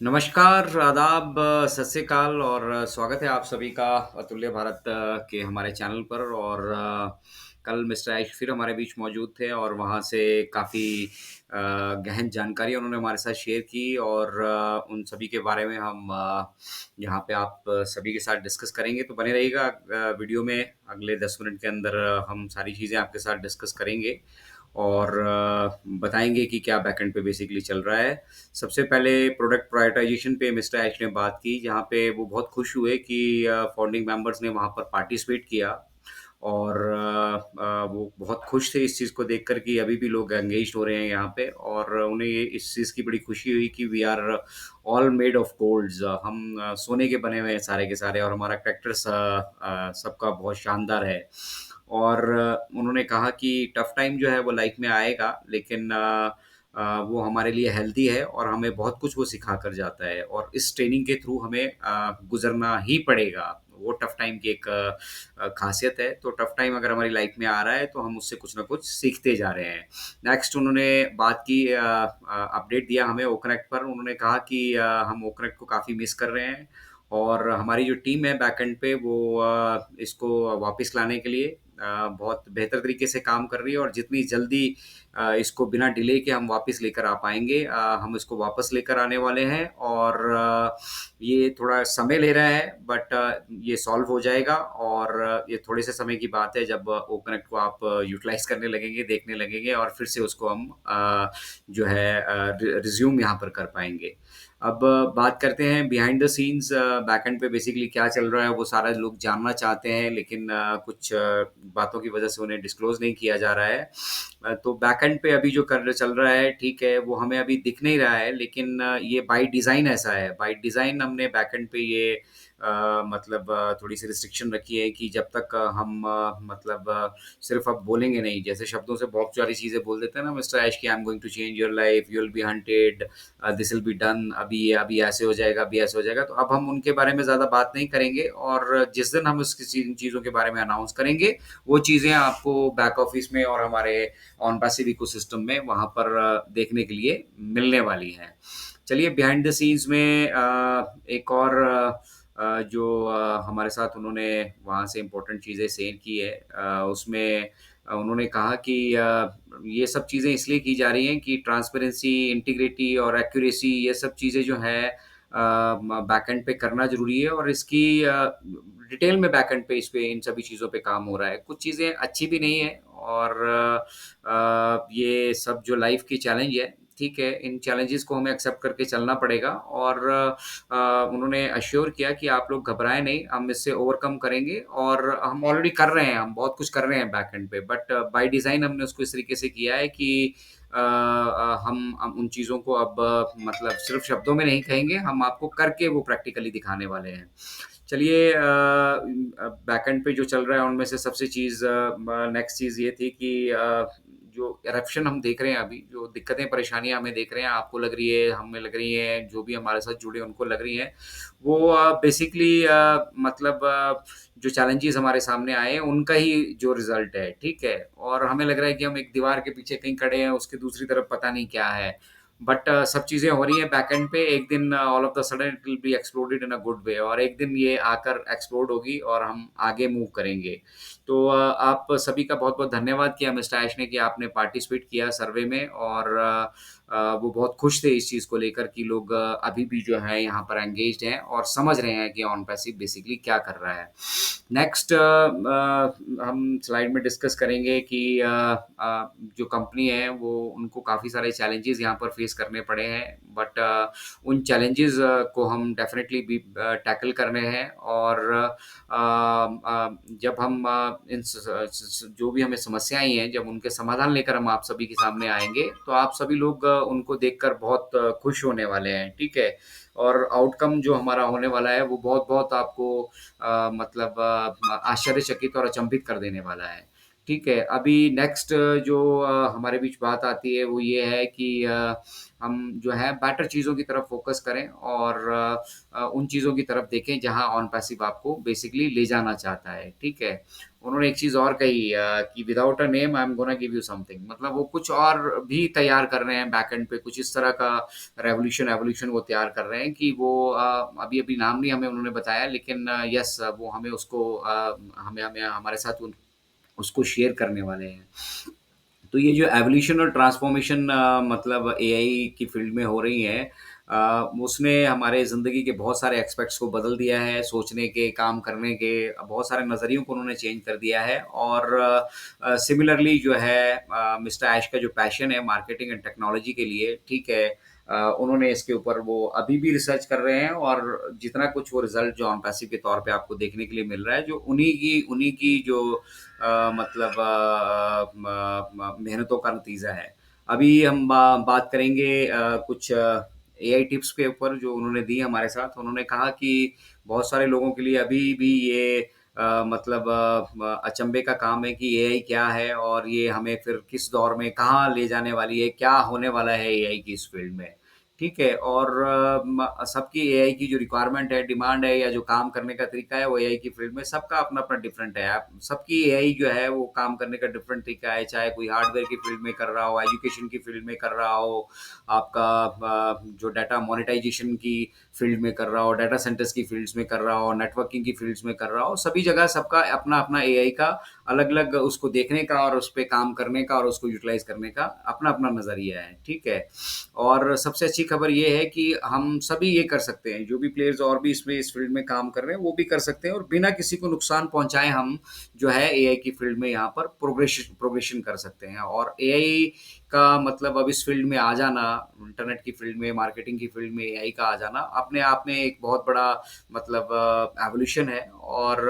नमस्कार, आदाब, सत श्री अकाल और स्वागत है आप सभी का अतुल्य भारत के हमारे चैनल पर और कल मिस्टर ऐश फिर हमारे बीच मौजूद थे और वहाँ से काफ़ी गहन जानकारी उन्होंने हमारे साथ शेयर की और उन सभी के बारे में हम यहाँ पे आप सभी के साथ डिस्कस करेंगे तो बने रहिएगा वीडियो में अगले 10 मिनट के अंदर हम सारी चीज़ें आपके साथ डिस्कस करेंगे और बताएंगे कि क्या बैकएंड पे बेसिकली चल रहा है। सबसे पहले प्रोडक्ट प्रायोरिटाइजेशन पे मिस्टर ऐश ने बात की, जहाँ पे वो बहुत खुश हुए कि फाउंडिंग मेंबर्स ने वहाँ पर पार्टिसिपेट किया और वो बहुत खुश थे इस चीज़ को देखकर कि अभी भी लोग एंगेज्ड हो रहे हैं यहाँ पे और उन्हें ये इस चीज़ की बड़ी खुशी हुई कि we are all made of golds. हम सोने के बने हुए हैं सारे के सारे और हमारा कैरेक्टर्स सबका बहुत शानदार है। और उन्होंने कहा कि टफ टाइम जो है वो लाइफ में आएगा लेकिन वो हमारे लिए हेल्दी है और हमें बहुत कुछ वो सिखा कर जाता है और इस ट्रेनिंग के थ्रू हमें गुजरना ही पड़ेगा। वो टफ टाइम की एक खासियत है। तो टफ टाइम अगर हमारी लाइफ में आ रहा है तो हम उससे कुछ ना कुछ सीखते जा रहे हैं। नेक्स्ट उन्होंने बात की, अपडेट दिया हमें ओकनेक्ट पर। उन्होंने कहा कि हम ओकनेक्ट को काफ़ी मिस कर रहे हैं और हमारी जो टीम है बैकएंड पे वो इसको वापस लाने के लिए बहुत बेहतर तरीके से काम कर रही है और जितनी जल्दी इसको बिना डिले के हम वापस लेकर आ पाएँगे, हम इसको वापस लेकर आने वाले हैं और ये थोड़ा समय ले रहा है बट ये सॉल्व हो जाएगा और ये थोड़े से समय की बात है जब ओकनेक्ट को आप यूटिलाइज़ करने लगेंगे, देखने लगेंगे और फिर से उसको हम जो है रिज़्यूम यहाँ पर कर पाएँगे। अब बात करते हैं बिहाइंड द सीन्स, बैकएंड पे बेसिकली क्या चल रहा है वो सारा लोग जानना चाहते हैं लेकिन कुछ बातों की वजह से उन्हें डिस्क्लोज़ नहीं किया जा रहा है। तो बैकएंड पे अभी जो कर चल रहा है ठीक है, वो हमें अभी दिख नहीं रहा है लेकिन ये बाय डिज़ाइन ऐसा है। बाय डिज़ाइन हमने बैकएंड पे ये मतलब थोड़ी-सी रिस्ट्रिक्शन रखी है कि जब तक हम मतलब सिर्फ़ अब बोलेंगे नहीं, जैसे शब्दों से बहुत सारी चीज़ें बोल देते हैं ना मिस्टर ऐश कि I am going to change your life, you will be hunted, this will be done, अभी ऐसे हो जाएगा, अभी ऐसे हो जाएगा। तो अब हम उनके बारे में ज़्यादा बात नहीं करेंगे और जिस दिन हम इन चीज़ों के बारे में अनाउंस करेंगे, वो चीज़ें आपको बैक ऑफ़िस में और हमारे ऑन पैसिव इकोसिस्टम में वहाँ पर देखने के लिए मिलने वाली हैं। चलिए बिहाइंड द सीन्स में एक और जो हमारे साथ उन्होंने वहाँ से इम्पोर्टेंट चीज़ें शेयर की है, उसमें उन्होंने कहा कि ये सब चीज़ें इसलिए की जा रही हैं कि ट्रांसपेरेंसी, इंटीग्रिटी और एक्यूरेसी ये सब चीज़ें जो हैं बैकएंड पे करना ज़रूरी है और इसकी डिटेल में बैकएंड पे इस पे इन सभी चीज़ों पे काम हो रहा है। कुछ चीज़ें अच्छी भी नहीं है और ये सब जो लाइफ़ की चैलेंज है, ठीक है, इन चैलेंजेज़ को हमें एक्सेप्ट करके चलना पड़ेगा और उन्होंने एश्योर किया कि आप लोग घबराएँ नहीं, हम इससे ओवरकम करेंगे और हम ऑलरेडी कर रहे हैं, हम बहुत कुछ कर रहे हैं बैकएंड पे बट बाय डिज़ाइन हमने उसको इस तरीके से किया है कि हम उन चीज़ों को अब मतलब सिर्फ़ शब्दों में नहीं कहेंगे, हम आपको करके वो प्रैक्टिकली दिखाने वाले हैं। चलिए बैकएंड पे जो चल रहा है उनमें से सबसे चीज़ नेक्स्ट चीज़ ये थी कि जो इरप्शन हम देख रहे हैं अभी, जो दिक्कतें, परेशानियाँ हमें देख रहे हैं, आपको लग रही है, हमें लग रही है, जो भी हमारे साथ जुड़े हैं उनको लग रही हैं, वो बेसिकली मतलब जो चैलेंजेज़ हमारे सामने आए हैं, उनका ही जो रिज़ल्ट है, ठीक है? और हमें लग रहा है कि हम एक दीवार के पीछे कहीं खड़े हैं, उसके दूसरी तरफ पता नहीं क्या है। बट सब चीज़ें हो रही हैं बैकएंड पे, एक दिन all of the sudden it will be exploded in a good way और एक दिन ये आकर एक्सप्लोड होगी और हम आगे मूव करेंगे। तो आप सभी का बहुत-बहुत धन्यवाद किया मिस्टर ऐश ने कि आपने पार्टिसिपेट किया सर्वे में और वो बहुत खुश थे इस चीज़ को लेकर कि लोग अभी भी जो है यहाँ पर एंगेज्ड हैं और समझ रहे हैं कि ऑन पैसिव बेसिकली क्या कर रहा है। नेक्स्ट हम स्लाइड में डिस्कस करेंगे कि जो कंपनी है वो उनको काफ़ी सारे चैलेंजेस यहाँ पर फेस करने पड़े हैं बट उन चैलेंजेस को हम डेफिनेटली भी टैकल करने हैं और जब हम इन जो भी हमें समस्याएं हैं जब उनके समाधान लेकर हम आप सभी के सामने आएंगे तो आप सभी लोग उनको देखकर बहुत खुश होने वाले हैं, ठीक है? और आउटकम जो हमारा होने वाला है वो बहुत बहुत आपको मतलब आश्चर्यचकित और अचंभित कर देने वाला है। ठीक है, अभी नेक्स्ट जो हमारे बीच बात आती है वो ये है कि हम जो है बेटर चीज़ों की तरफ फ़ोकस करें और उन चीज़ों की तरफ देखें जहाँ ऑन पैसिव आपको बेसिकली ले जाना चाहता है, ठीक है? उन्होंने एक चीज़ और कही कि without a name I am gonna give you something, मतलब वो कुछ और भी तैयार कर रहे हैं बैकएंड पे, कुछ इस तरह का रेवोल्यूशन एवोल्यूशन वो तैयार कर रहे हैं कि वो अभी-अभी नाम नहीं हमें उन्होंने बताया, लेकिन यस वो हमें उसको हमें हमें हमारे साथ उसको शेयर करने वाले हैं। तो ये जो एवोल्यूशन और ट्रांसफॉर्मेशन मतलब एआई की फील्ड में हो रही है, उसने हमारे ज़िंदगी के बहुत सारे एस्पेक्ट्स को बदल दिया है, सोचने के, काम करने के, बहुत सारे नज़रियों को उन्होंने चेंज कर दिया है और सिमिलरली जो है मिस्टर ऐश का जो पैशन है मार्केटिंग एंड टेक्नोलॉजी के लिए, ठीक है, उन्होंने इसके ऊपर वो अभी भी रिसर्च कर रहे हैं और जितना कुछ वो रिज़ल्ट जो ऑन पैसिव के तौर पे आपको देखने के लिए मिल रहा है, जो उन्हीं की जो मतलब मेहनतों का नतीजा है। अभी हम बात करेंगे कुछ एआई टिप्स के ऊपर जो उन्होंने दी हमारे साथ। उन्होंने कहा कि बहुत सारे लोगों के लिए अभी भी ये मतलब अचंभे का काम है कि एआई क्या है और ये हमें फिर किस दौर में कहाँ ले जाने वाली है, क्या होने वाला है एआई की इस फील्ड में। ठीक है? और सबकी एआई की जो रिक्वायरमेंट है, डिमांड है या जो काम करने का तरीका है वो एआई की फील्ड में सबका अपना-अपना डिफरेंट है। आप सबकी एआई जो है वो काम करने का डिफरेंट तरीका है, चाहे कोई हार्डवेयर की फील्ड में कर रहा हो, एजुकेशन की फील्ड में कर रहा हो, आपका जो डाटा मोनेटाइजेशन की फील्ड में कर रहा हो, डाटा सेंटर्स की फील्ड्स में कर रहा हो, नेटवर्किंग की फील्ड्स में कर रहा हो, सभी जगह सबका अपना-अपना एआई का अलग-अलग उसको देखने का और उस पे काम करने का और उसको यूटिलाइज़ करने का अपना-अपना नज़रिया है, ठीक है? और सबसे अच्छी खबर ये है कि हम सभी ये कर सकते हैं, जो भी प्लेयर्स और भी इसमें इस फील्ड में काम कर रहे हैं, वो भी कर सकते हैं और बिना किसी को नुकसान पहुँचाए हम जो है एआई की फील्ड में यहाँ पर प्रोग्रेशन कर सकते हैं और एआई का मतलब अब इस फील्ड में आ जाना, इंटरनेट की फील्ड में, मार्केटिंग की फील्ड में एआई का आ जाना, अपने आप में एक बहुत बड़ा मतलब एवोल्यूशन है और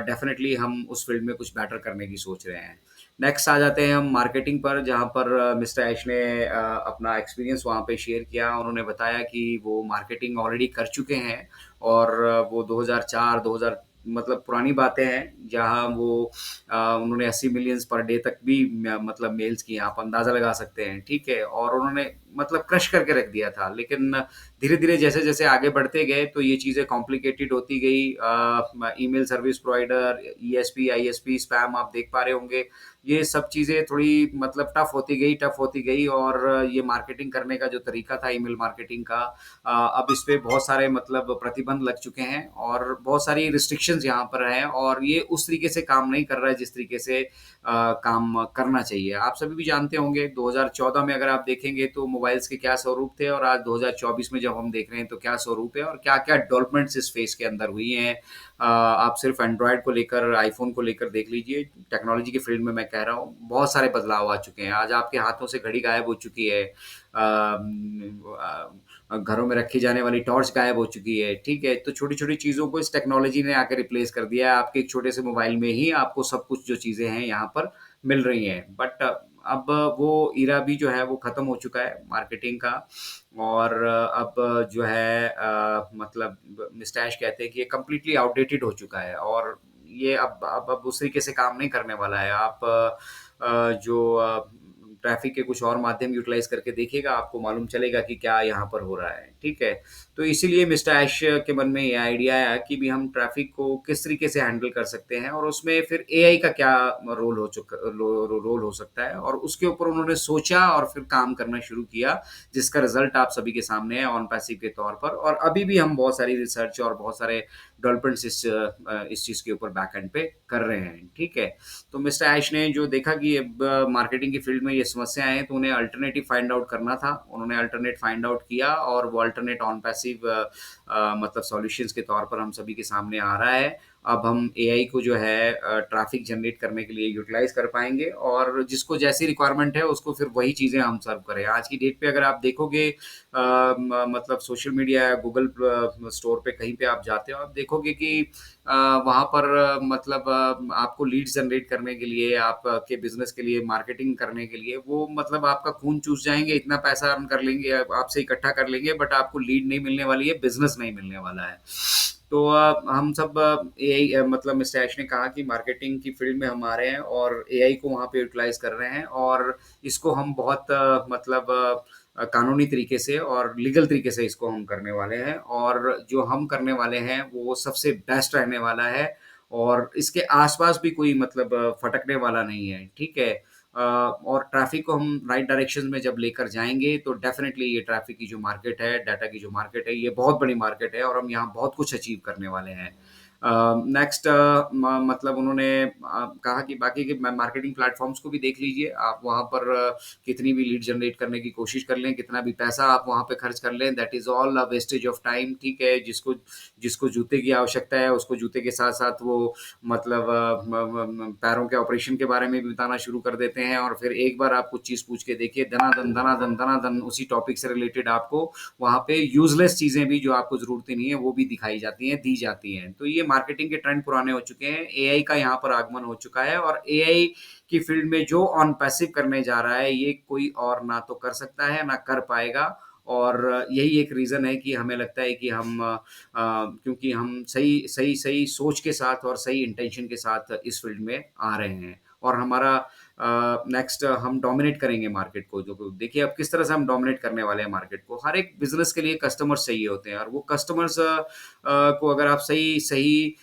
डेफ़िनेटली हम उस फील्ड में कुछ बेटर करने की सोच रहे हैं। नेक्स्ट आ जाते हैं हम मार्केटिंग पर, जहाँ पर मिस्टर ऐश ने अपना एक्सपीरियंस वहाँ पे शेयर किया। उन्होंने बताया कि वो मार्केटिंग ऑलरेडी कर चुके हैं और वो 2004 2000 मतलब पुरानी बातें हैं, जहाँ वो उन्होंने 80 मिलियंस पर डे तक भी मतलब मेल्स किए, आप अंदाज़ा लगा सकते हैं, ठीक है? और उन्होंने मतलब क्रश करके रख दिया था। लेकिन धीरे-धीरे जैसे-जैसे आगे बढ़ते गए, तो ये चीज़ें कॉम्प्लिकेटेड होती गई। Email service provider, ESP, ISP, spam आप देख पा रहे होंगे। ये सब चीज़ें थोड़ी मतलब टफ़ होती गई और ये मार्केटिंग करने का जो तरीका था ईमेल मार्केटिंग का, अब इस पे बहुत सारे मतलब प्रतिबंध लग चुके हैं और बहुत सारी रिस्ट्रिक्शंस यहाँ पर हैं और ये उस तरीके से काम नहीं कर रहा है जिस तरीके से काम करना चाहिए। आप सभी भी जानते होंगे 2014 में अगर आप देखेंगे तो मोबाइल्स के क्या स्वरूप थे और आज 2024 में जब हम देख रहे हैं तो क्या स्वरूप है और क्या-क्या डेवलपमेंट्स इस फ़ेज़ के अंदर हुई हैं। आप सिर्फ़ एंड्रॉयड को लेकर, आईफ़ोन को लेकर देख लीजिए, टेक्नोलॉजी की फ़ील्ड में मैं कह रहा हूँ, बहुत सारे बदलाव आ चुके हैं। आज आपके हाथों से घड़ी गायब हो चुकी है। घरों में रखी जाने वाली टॉर्च गायब हो चुकी है, ठीक है? तो छोटी-छोटी चीज़ों को इस टेक्नोलॉजी ने आके रिप्लेस कर दिया है। आपके एक छोटे से मोबाइल में ही आपको सब कुछ जो चीज़ें हैं यहाँ पर मिल रही हैं। बट अब वो इरा भी जो है वो ख़त्म हो चुका है मार्केटिंग का और अब जो है मतलब मिस्टर ऐश कहते हैं कि ये कंप्लीटली आउटडेटेड हो चुका है और ये अब उस तरीके से काम नहीं करने वाला है। आप जो ट्रैफ़िक के कुछ और माध्यम यूटिलाइज़ करके देखिएगा, आपको मालूम चलेगा कि क्या यहाँ पर हो रहा है, ठीक है? तो इसीलिए मिस्टर ऐश के मन में ये आइडिया आया कि भी हम ट्रैफ़िक को किस तरीके से हैंडल कर सकते हैं और उसमें फिर एआई का क्या रोल हो सकता है और उसके ऊपर उन्होंने सोचा और फिर काम करना शुरू किया, जिसका रिज़ल्ट आप सभी के सामने है ऑन पैसिव के तौर पर और अभी भी हम बहुत सारी रिसर्च और बहुत सारे डेवलपमेंट्स इस चीज़ के ऊपर बैक एंड पे कर रहे हैं, ठीक है? तो मिस्टर ऐश ने जो देखा कि अब मार्केटिंग की फील्ड में ये समस्याएँ हैं, तो उन्हें अल्टरनेटिव फाइंड आउट करना था। उन्होंने अल्टरनेट फाइंड आउट किया और वो अल्टरनेट ऑन पैसिव मतलब सॉल्यूशंस के तौर पर हम सभी के सामने आ रहा है। अब हम एआई को जो है ट्रैफ़िक जनरेट करने के लिए यूटिलाइज़ कर पाएँगे और जिसको जैसी रिक्वायरमेंट है, उसको फिर वही चीज़ें हम सर्व करें। आज की डेट पे अगर आप देखोगे मतलब सोशल मीडिया या गूगल स्टोर पे कहीं पे आप जाते हो, आप देखोगे कि अ, वहाँ पर मतलब आपको लीड्स जनरेट करने के लिए, आपके बिज़नेस के लिए, मार्केटिंग करने के लिए, वो मतलब आपका खून चूस जाएँगे, इतना पैसा अर्न कर लेंगे, आपसे इकट्ठा कर लेंगे, बट आपको लीड नहीं मिलने वाली है, बिज़नेस नहीं मिलने वाला है। तो हम सब एआई मतलब मिस्टर ऐश ने कहा कि मार्केटिंग की फील्ड में हम आ रहे हैं और एआई को वहाँ पे यूटिलाइज़ कर रहे हैं और इसको हम बहुत मतलब कानूनी तरीके से और लीगल तरीके से इसको हम करने वाले हैं और जो हम करने वाले हैं वो सबसे बेस्ट रहने वाला है और इसके आसपास भी कोई मतलब फटकने वाला नहीं है, ठीक है? और ट्रैफ़िक को हम राइट डायरेक्शन में जब लेकर जाएँगे तो डेफ़िनिटली ये ट्रैफ़िक की जो मार्केट है, डाटा की जो मार्केट है, ये बहुत बड़ी मार्केट है और हम यहाँ बहुत कुछ अचीव करने वाले हैं। नेक्स्ट म मतलब उन्होंने कहा कि बाकी के मार्केटिंग प्लेटफ़ॉर्म्स को भी देख लीजिए। आप वहाँ पर कितनी भी लीड जनरेट करने की कोशिश कर लें, कितना भी पैसा आप वहाँ पे खर्च कर लें, that is all a wastage of time, ठीक है? जिसको जिसको जूते की आवश्यकता है, उसको जूते के साथ-साथ वो मतलब पैरों के ऑपरेशन के बारे में भी बताना शुरू कर देते हैं और फिर एक बार आप कुछ चीज़ पूछ के देखिए, दनादन, दनादन, दनादन उसी टॉपिक से रिलेटेड आपको वहाँ पे यूज़लेस चीज़ें भी जो आपको ज़रूरत ही नहीं है, वो भी दिखाई जाती हैं, दी जाती हैं। तो ये मार्केटिंग के ट्रेंड पुराने हो चुके हैं, एआई का यहाँ पर आगमन हो चुका है और एआई की फील्ड में जो ऑन पैसिव करने जा रहा है, ये कोई और ना तो कर सकता है, ना कर पाएगा और यही एक रीज़न है कि हमें लगता है कि हम क्योंकि हम सही सही सही सोच के साथ और सही इंटेंशन के साथ इस फील्ड में आ रहे हैं और हमारा नेक्स्ट हम डोमिनेट करेंगे मार्केट को जो देखिए अब किस तरह से हम डोमिनेट करने वाले हैं मार्केट को हर एक बिजनेस के लिए कस्टमर्स चाहिए होते हैं और वो कस्टमर्स को अगर आप सही सही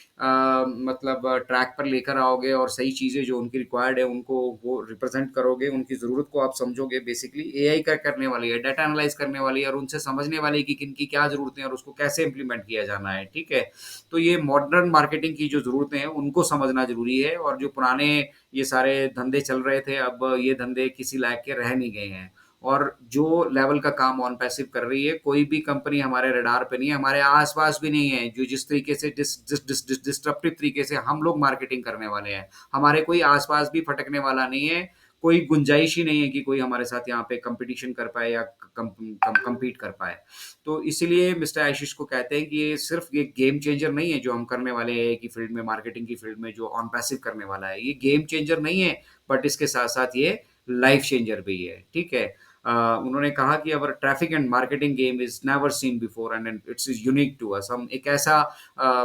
मतलब ट्रैक पर लेकर आओगे और सही चीज़ें जो उनकी रिक्वायर्ड है उनको वो रिप्रेजेंट करोगे उनकी ज़रूरत को आप समझोगे बेसिकली एआई क्या करने वाली है डाटा एनालाइज करने वाली है और उनसे समझने वाली है कि किनकी क्या ज़रूरतें हैं और उसको कैसे इम्प्लीमेंट किया जाना है ठीक है तो ये मॉडर्न मार्केटिंग की जो ज़रूरतें हैं उनको समझना ज़रूरी है और जो पुराने ये सारे धंधे चल रहे थे, अब ये धंधे किसी लायक के रह नहीं गए हैं। और जो लेवल का काम ऑन पैसिव कर रही है, कोई भी कंपनी हमारे रडार पे नहीं है, हमारे आस-पास भी नहीं है, जो जिस तरीके से डिस्ट्रप्टिव तरीके से हम लोग मार्केटिंग करने वाले हैं। हमारे कोई आस-पास भी फटकने वाला नहीं है, कोई गुंजाइश ही नहीं है कि कोई हमारे साथ यहाँ पे कॉम्पिटिशन कर पाए या कम्पीट कर पाए। तो इसीलिए मिस्टर आशीष को कहते हैं कि ये सिर्फ़ ये गेम चेंजर नहीं है जो हम करने वाले हैं एआई की फ़ील्ड में, मार्केटिंग की फ़ील्ड में जो ऑन पैसिव करने वाला है। ये गेम चेंजर नहीं है, बट इसके साथ-साथ ये लाइफ़ चेंजर भी है, ठीक है? उन्होंने कहा कि our traffic and marketing game is never seen before and it's unique to us. हम एक ऐसा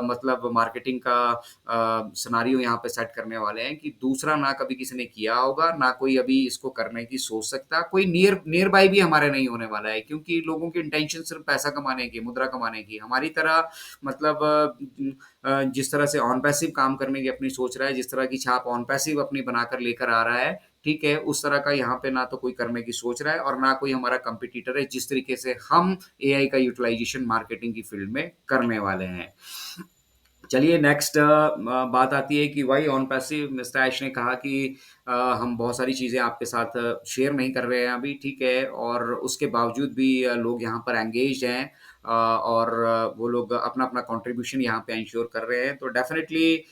मतलब मार्केटिंग का सिनेरियो यहाँ पे सेट करने वाले हैं कि दूसरा ना कभी किसी ने किया होगा, ना कोई अभी इसको करने की सोच सकता। कोई नियर बाय भी हमारे नहीं होने वाला है क्योंकि लोगों की इंटेंशन सिर्फ़ पैसा कमाने की, मुद्रा कमाने की। हमारी तरह मतलब जिस तरह से ऑन पैसिव काम करने की अपनी सोच रहा है, जिस तरह की छाप ऑन पैसिव अपनी बनाकर लेकर आ रहा है, ठीक है? उस तरह का यहाँ पे ना तो कोई करने की सोच रहा है और ना कोई हमारा कॉम्पिटिटर है, जिस तरीके से हम एआई का यूटिलाइज़ेशन मार्केटिंग की फ़ील्ड में करने वाले हैं। चलिए नेक्स्ट बात आती है कि why on passive mister Ash ने कहा कि हम बहुत सारी चीज़ें आपके साथ शेयर नहीं कर रहे हैं अभी, ठीक है? और उसके बावजूद भी लोग यहाँ पर एंगेज्ड हैं और वो लोग अपना-अपना कंट्रीब्यूशन यहाँ पे एन्श्योर कर रहे हैं। तो डेफ़िनिटली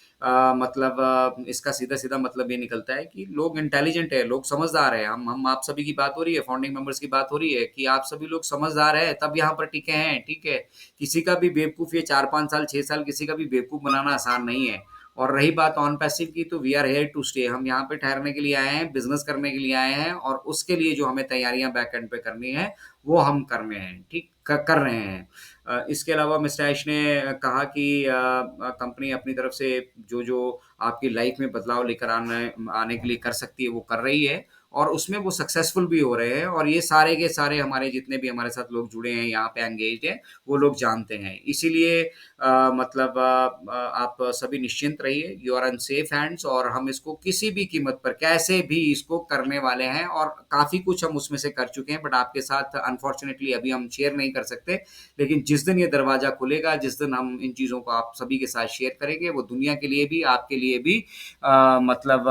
मतलब इसका सीधा-सीधा मतलब ये निकलता है कि लोग इंटेलिजेंट हैं, लोग समझदार हैं। हम आप सभी की बात हो रही है, फाउंडिंग मेंबर्स की बात हो रही है कि आप सभी लोग समझदार हैं, तब यहाँ पर टिके हैं, ठीक है? किसी का भी बेवकूफ़ ये 4-5 साल, 6 साल किसी का भी बेवकूफ़ बनाना आसान नहीं है। और रही बात ऑन पैसिव की तो we are here to stay हम यहाँ पे ठहरने के लिए आए हैं, बिज़नेस करने के लिए आए हैं और उसके लिए जो हमें तैयारियाँ बैक एंड पे करनी है, वो हम कर रहे हैं, ठीक? कर रहे हैं। इसके अलावा मिस्टर ऐश ने कहा कि कंपनी अपनी तरफ से जो-जो आपकी लाइफ़ में बदलाव लेकर आने आने के लिए कर सकती है, वो कर रही है और उसमें वो सक्सेसफुल भी हो रहे हैं और ये सारे के सारे हमारे जितने भी हमारे साथ लोग जुड़े हैं, यहाँ पे एंगेज्ड हैं, वो लोग जानते हैं। इसीलिए मतलब आप सभी निश्चिंत रहिए, you are on safe hands और हम इसको किसी भी कीमत पर, कैसे भी इसको करने वाले हैं और काफ़ी कुछ हम उसमें से कर चुके हैं, बट आपके साथ अनफॉर्च्यूनेटली अभी हम शेयर नहीं कर सकते। लेकिन जिस दिन ये दरवाज़ा खुलेगा, जिस दिन हम इन चीज़ों को आप सभी के साथ शेयर करेंगे, वो दुनिया के लिए भी, आपके लिए भी मतलब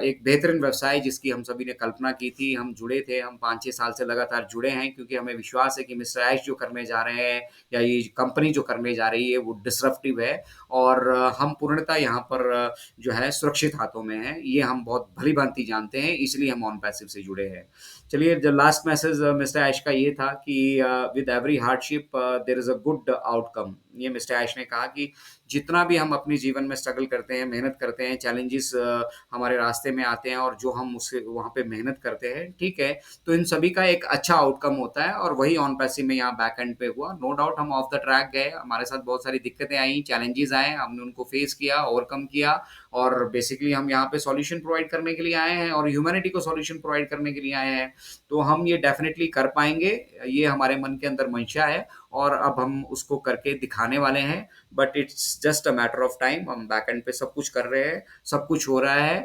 एक बेहतरीन व्यवसाय जिसकी हम सभी ने कल्पना की थी, हम जुड़े थे, हम 5-6 साल से लगातार जुड़े हैं क्योंकि हमें विश्वास है कि मिस्टर ऐश जो करने जा रहे हैं या ये कंपनी जो करने जा रही है, वो डिसरप्टिव है और हम पूर्णतः यहाँ पर जो है सुरक्षित हाथों में हैं। ये हम बहुत भली-भाँति जानते हैं, इसलिए हम ऑन पैसिव से जुड़े हैं। चलिए, जो लास्ट मैसेज मिस्टर ऐश का ये था कि with every hardship there is a good outcome. ये मिस्टर ऐश ने कहा कि जितना भी हम अपने जीवन में स्ट्रगल करते हैं, मेहनत करते हैं, चैलेंजेस हमारे रास्ते में आते हैं और जो हम उससे वहाँ पे मेहनत करते हैं, ठीक है? तो इन सभी का एक अच्छा आउटकम होता है और वही ऑन पैसिव में यहाँ बैक एंड पे हुआ। नो डाउट हम ऑफ द ट्रैक गए, हमारे साथ बहुत सारी दिक्कतें आई, चैलेंजेस आए, हमने उनको फेस किया, ओवरकम किया और बेसिकली हम यहाँ पे सॉल्यूशन प्रोवाइड करने के लिए आए हैं और ह्यूमैनिटी को सॉल्यूशन प्रोवाइड करने के लिए आए हैं। तो हम ये डेफ़िनेटली कर पाएँगे, ये हमारे मन के अंदर मंशा है और अब हम उसको करके दिखाने वाले हैं। But it's just a matter of time. हम बैक एंड पे सब कुछ कर रहे हैं, सब कुछ हो रहा है।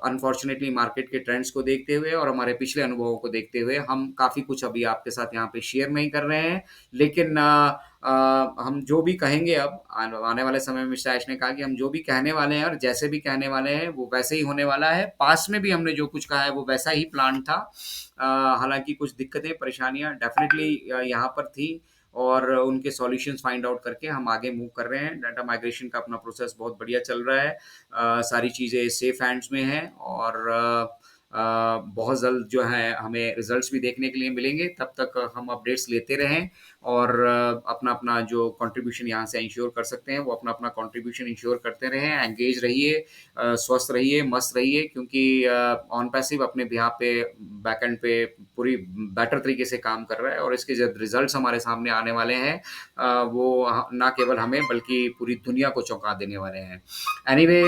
अनफॉर्चुनेटली मार्केट के ट्रेंड्स को देखते हुए और हमारे पिछले अनुभवों को देखते हुए हम काफ़ी कुछ अभी आपके साथ यहाँ पे शेयर नहीं कर रहे हैं। लेकिन हम जो भी कहेंगे अब आने वाले समय में मिस्टर ऐश ने कहा कि हम जो भी कहने वाले हैं और जैसे भी कहने वाले हैं, वो वैसे ही होने वाला है। पास्ट में भी हमने जो कुछ कहा है, वो वैसा ही प्लान था। हालाँकि कुछ दिक्कतें, परेशानियाँ डेफ़िनेटली यहाँ पर थी और उनके सॉल्यूशंस फाइंड आउट करके हम आगे मूव कर रहे हैं। डाटा माइग्रेशन का अपना प्रोसेस बहुत बढ़िया चल रहा है। सारी चीज़ें सेफ हैंड्स में हैं और बहुत जल्द जो है हमें रिज़ल्ट्स भी देखने के लिए मिलेंगे। तब तक हम अपडेट्स लेते रहें और अपना-अपना जो कंट्रीब्यूशन यहाँ से इंश्योर कर सकते हैं, वो अपना-अपना कंट्रीब्यूशन इंश्योर करते रहें, एंगेज रहिए, स्वस्थ रहिए, मस्त रहिए क्योंकि ऑन पैसिव अपने बिहाफ़ पे बैकएंड पे पूरी बेटर तरीके से काम कर रहा है और इसके जब रिज़ल्ट्स हमारे सामने आने वाले हैं वो ना केवल हमें बल्कि पूरी दुनिया को चौंका देने वाले हैं। एनीवे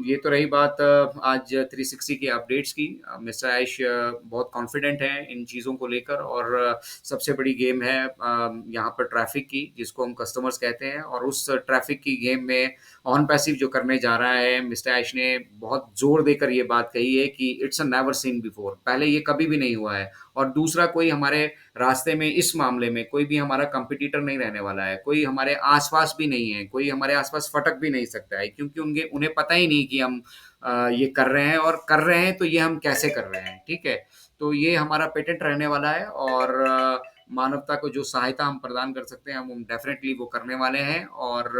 ये तो रही बात आज 360 के अपडेट्स की। मिस्टर ऐश बहुत कॉन्फिडेंट हैं इन चीज़ों को लेकर और सबसे बड़ी गेम है यहाँ पर ट्रैफ़िक की, जिसको हम कस्टमर्स कहते हैं और उस ट्रैफ़िक की गेम में ऑन पैसिव जो करने जा रहा है, मिस्टर ऐश ने बहुत ज़ोर देकर ये बात कही है कि it's a never seen before. पहले ये कभी भी नहीं हुआ है और दूसरा कोई हमारे रास्ते में इस मामले में कोई भी हमारा कॉम्पिटिटर नहीं रहने वाला है, कोई हमारे आस-पास भी नहीं है, कोई हमारे आस-पास फटक भी नहीं सकता है क्योंकि उनके उन्हें पता ही नहीं कि हम ये कर रहे हैं और कर रहे हैं तो ये हम कैसे कर रहे हैं, ठीक है? तो ये हमारा पेटेंट रहने वाला है और मानवता को जो सहायता हम प्रदान कर सकते हैं, हम डेफ़िनेटली वो करने वाले हैं और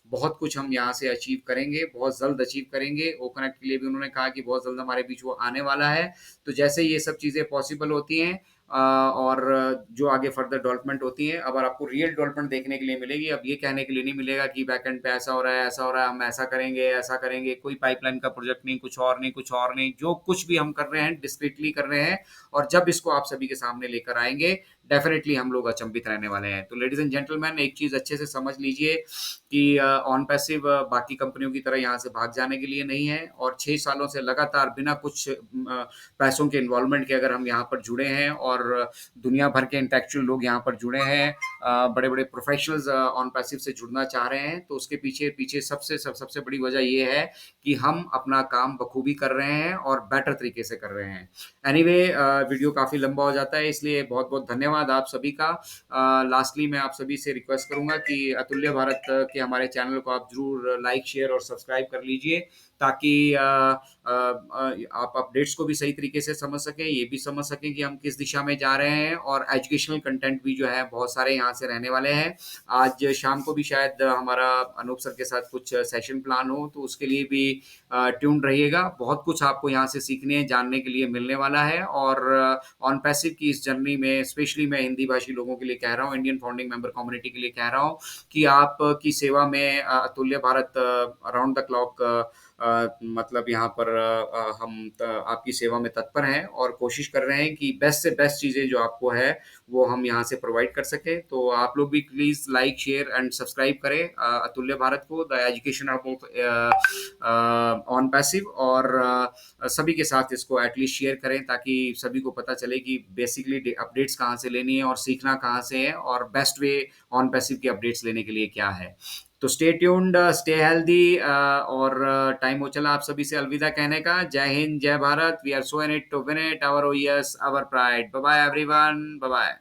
बहुत कुछ हम यहाँ से अचीव करेंगे, बहुत जल्द अचीव करेंगे। ओकनेक्ट के लिए भी उन्होंने कहा कि बहुत जल्द हमारे बीच वो आने वाला है। तो जैसे ये सब चीज़ें पॉसिबल होती हैं और जो आगे फर्दर डेवलपमेंट होती हैं, अगर आपको रियल डेवलपमेंट देखने के लिए मिलेगी, अब ये कहने के लिए नहीं मिलेगा कि बैकएंड पे ऐसा हो रहा है, ऐसा हो रहा है, हम ऐसा करेंगे, कोई पाइपलाइन का प्रोजेक्ट नहीं, कुछ और नहीं, कुछ और नहीं। जो कुछ भी हम कर रहे हैं, डिस्क्रीटली कर रहे हैं और जब इसको आप सभी के सामने लेकर आएँगे, डेफ़िनिटली हम लोग अचंभित रहने वाले हैं। तो लेडीज़ एंड जेंटलमैन एक चीज़ अच्छे से समझ लीजिए कि ऑन पैसिव बाकी कंपनियों की तरह यहाँ से भाग जाने के लिए नहीं है और 6 सालों से लगातार बिना कुछ पैसों के इन्वॉल्वमेंट के अगर हम यहाँ पर जुड़े हैं और दुनिया भर के इंटेलेक्चुअल लोग यहाँ पर जुड़े हैं, बड़े-बड़े प्रोफेशनल्स ऑन पैसिव से जुड़ना चाह रहे हैं, तो उसके पीछे पीछे सबसे बड़ी वजह ये है कि हम अपना काम बखूबी कर रहे हैं और बेटर तरीके से कर रहे हैं। एनीवे वीडियो काफ़ी लंबा हो जाता है इसलिए बहुत-बहुत धन्यवाद आप सभी का। लास्टली मैं आप सभी से रिक्वेस्ट करूँगा कि अतुल्य भारत के हमारे चैनल को आप ज़रूर लाइक, शेयर और सब्सक्राइब कर लीजिए ताकि आप अपडेट्स को भी सही तरीके से समझ सकें, ये भी समझ सकें कि हम किस दिशा में जा रहे हैं और एजुकेशनल कंटेंट भी जो है बहुत सारे यहाँ से रहने वाले हैं। आज शाम को भी शायद हमारा अनूप सर के साथ कुछ सेशन प्लान हो, तो उसके लिए भी ट्यून्ड रहिएगा। बहुत कुछ आपको यहाँ से सीखने, जानने के लिए मिलने वाला है और ऑन पैसिव की इस जर्नी में स्पेशली मैं हिंदी भाषी लोगों के लिए कह रहा हूँ, इंडियन फाउंडिंग मेंबर कम्युनिटी के लिए कह रहा हूँ कि आपकी सेवा में अतुल्य भारत अराउंड द क्लॉक मतलब यहाँ पर हम आपकी सेवा में तत्पर हैं और कोशिश कर रहे हैं कि बेस्ट से बेस्ट चीज़ें जो आपको है वो हम यहाँ से प्रोवाइड कर सकें। तो आप लोग भी please like, share and subscribe करें अतुल्य भारत को, the education hub of on passive और सभी के साथ इसको एटलीस्ट शेयर करें ताकि सभी को पता चले कि बेसिकली अपडेट्स कहाँ से लेनी है और सीखना कहाँ से है और बेस्ट वे ऑन पैसिव की अपडेट्स लेने के लिए क्या है। तो स्टे ट्यून्ड, स्टे हेल्दी और टाइम हो चला आप सभी से अलविदा कहने का। जय हिंद, जय Bharat. We are so in it to win it, our OS, our pride. Bye bye everyone, bye bye.